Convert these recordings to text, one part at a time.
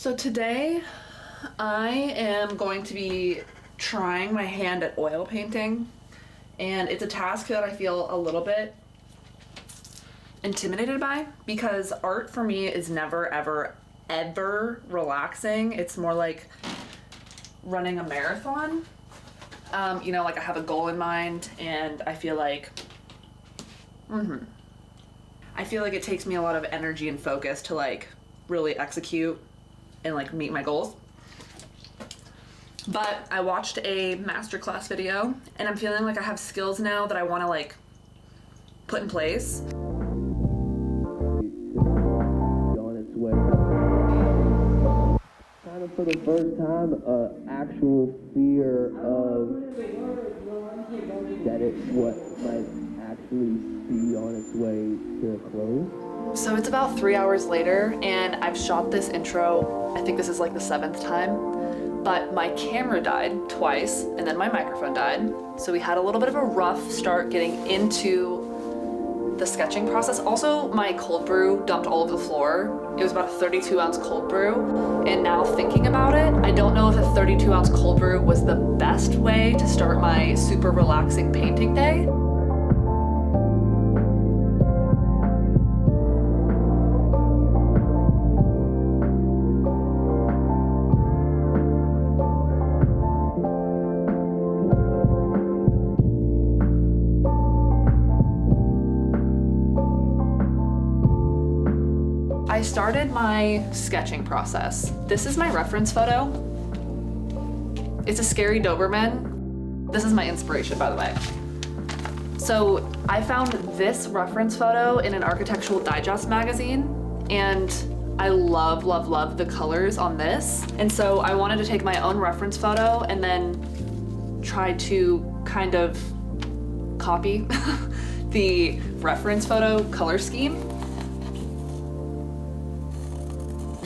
So today I am going to be trying my hand at oil painting, and it's a task that I feel a little bit intimidated by because art for me is never ever relaxing. It's more like running a marathon. Like I have a goal in mind, and I feel like it takes me a lot of energy and focus to like really execute and like meet my goals. But I watched a masterclass video and I'm feeling like I have skills now that I want to like put in place. On its way. Kind of for the first time, actual fear of that it what might actually be on its way to a close. So it's about 3 hours later and I've shot this intro. I think this is like the 7th time, but my camera died twice and then my microphone died. So we had a little bit of a rough start getting into the sketching process. Also, my cold brew dumped all over the floor. It was about a 32-ounce cold brew. And now thinking about it, I don't know if a 32-ounce cold brew was the best way to start my super relaxing painting day. I started my sketching process. This is my reference photo. It's a scary Doberman. This is my inspiration, by the way. So I found this reference photo in an Architectural Digest magazine, and I love the colors on this. And so I wanted to take my own reference photo and then try to kind of copy the reference photo color scheme.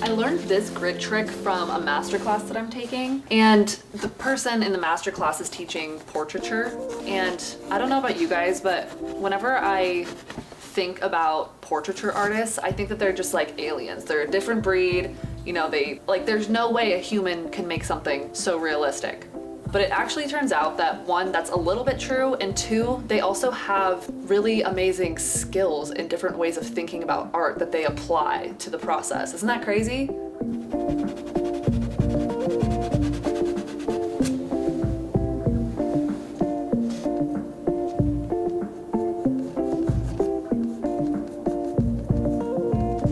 I learned this grid trick from a masterclass that I'm taking, and the person in the masterclass is teaching portraiture. And I don't know about you guys, but whenever I think about portraiture artists, I think that they're just like aliens. They're a different breed. There's no way a human can make something so realistic. But it actually turns out that one, that's a little bit true, and two, they also have really amazing skills and different ways of thinking about art that they apply to the process. Isn't that crazy?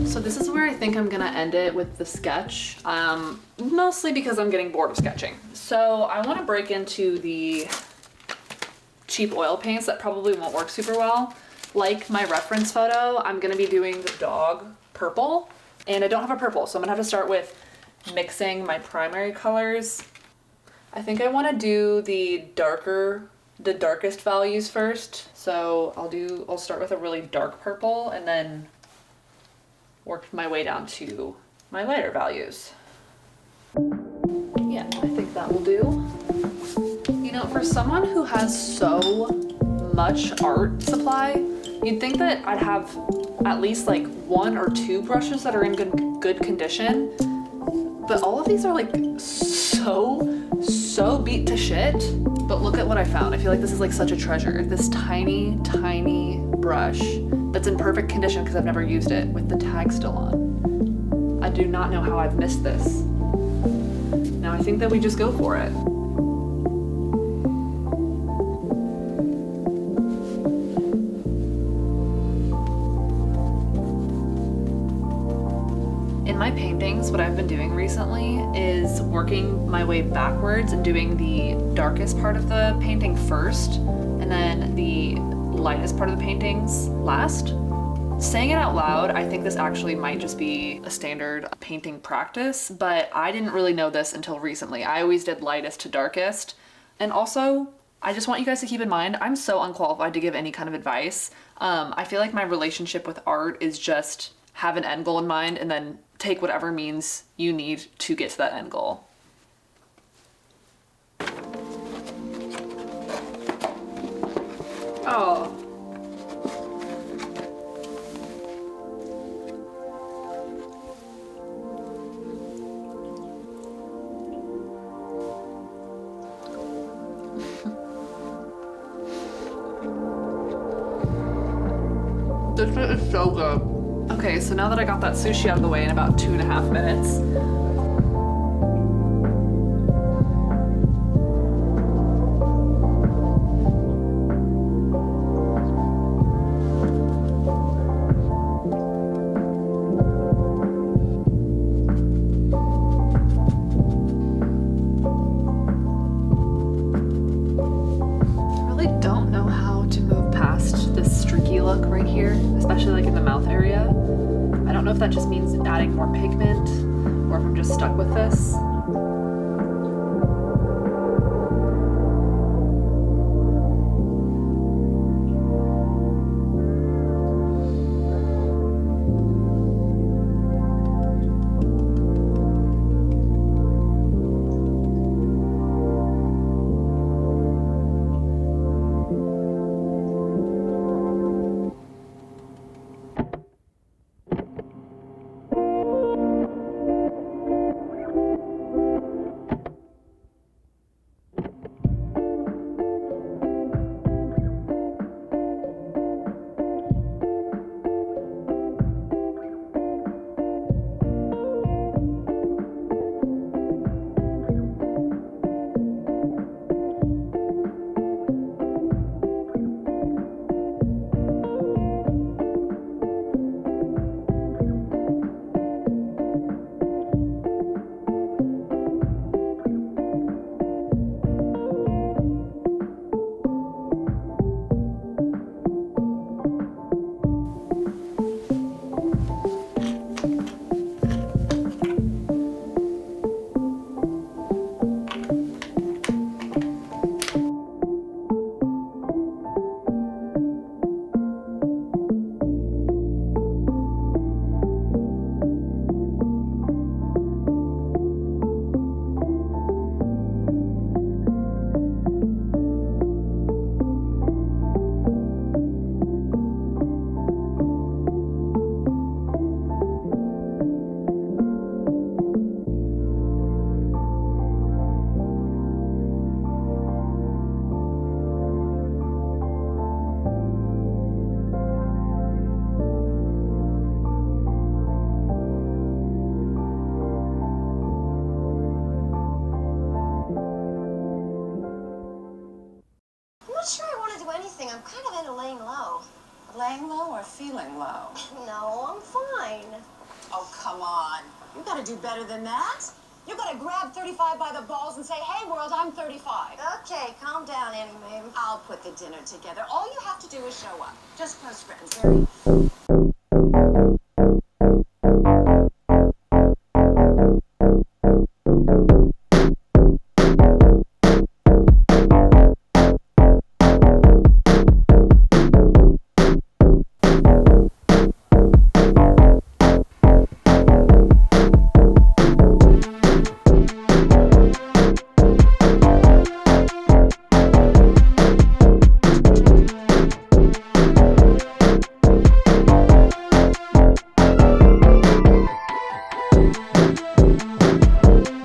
So this is where I think I'm gonna end it with the sketch, mostly because I'm getting bored of sketching. So I want to break into the cheap oil paints that probably won't work super well. Like my reference photo, I'm gonna be doing the dog purple, and I don't have a purple, so I'm gonna have to start with mixing my primary colors. I think I want to do the darkest values first. So I'll start with a really dark purple and then work my way down to my lighter values. Yeah, I think that will do. For someone who has so much art supply, you'd think that I'd have at least like 1 or 2 brushes that are in good condition, but all of these are like so beat to shit. But look at what I found. I feel like this is like such a treasure. This tiny brush that's in perfect condition because I've never used it, with the tag still on. I do not know how I've missed this. Now I think that we just go for it. In my paintings, what I've been doing recently is working my way backwards and doing the darkest part of the painting first, and then the lightest part of the paintings last. Saying it out loud, I think this actually might just be a standard painting practice, but I didn't really know this until recently. I always did lightest to darkest. And also, I just want you guys to keep in mind, I'm so unqualified to give any kind of advice. I feel like my relationship with art is just have an end goal in mind and then take whatever means you need to get to that end goal. Oh. This shit is so good. Okay, so now that I got that sushi out of the way in about 2.5 minutes, I really don't know how to move past this streaky look right here, especially like in the mouth area. I don't know if that just means adding more pigment or if I'm just stuck with this. I'm not sure I want to do anything. I'm kind of into laying low. Laying low or feeling low? No, I'm fine. Oh, come on. You gotta do better than that. You gotta grab 35 by the balls and say, hey, world, I'm 35. Okay, calm down, Annie Mae. I'll put the dinner together. All you have to do is show up. Just close friends. Very